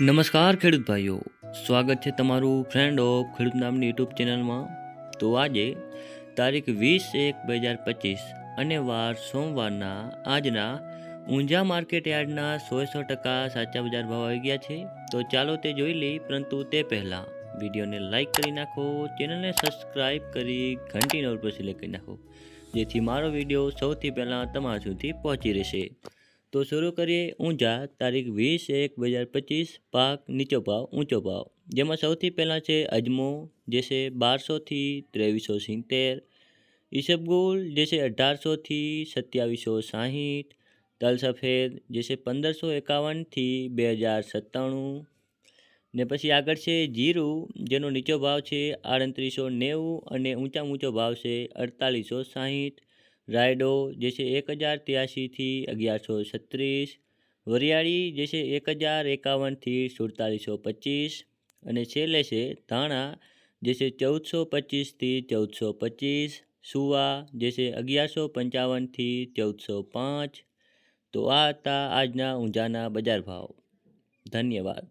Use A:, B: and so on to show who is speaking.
A: નમસ્કાર ખેડૂત ભાઈઓ, સ્વાગત છે તમારું ફ્રેન્ડ ઓફ ખેડૂત નામની યુટ્યુબ ચેનલમાં। તો આજે તારીખ 20/1/2025 અને વાર સોમવારના આજના ઊંઝા માર્કેટ યાર્ડના 100% સાચા બજાર ભાવ આવી ગયા છે। તો ચાલો તે જોઈ લઈ, પરંતુ તે પહેલાં વિડીયોને લાઇક કરી નાખો, ચેનલને સબસ્ક્રાઈબ કરી ઘંટીનો ઉપર સિલેક્ટ કરી નાખો, જેથી મારો વિડીયો સૌથી પહેલાં તમારા સુધી પહોંચી રહેશે। તો શરૂ કરીએ ઊંઝા તારીખ 20/1/2025 પાક નીચો ભાવ ઊંચો ભાવ, જેમાં સૌથી પહેલાં છે અજમો જે છે 1200 થી 2370, ઈસબગુલ જે છે 1800 થી 2760, તલ સફેદ જે છે 1551 થી 2097, ને પછી આગળ છે જીરું, જેનો નીચો ભાવ છે 3890 અને ઊંચો ભાવ છે 4860, રાયડો જે છે 1083 થી 1136, વરિયાળી જે છે 1051 થી 4725, અને છેલ્લે છે ધાણા જે છે 1425 થી 1425, સુવા જે છે 1155 થી 1405। તો આ હતા આજના ઊંઝાના બજાર ભાવ। ધન્યવાદ।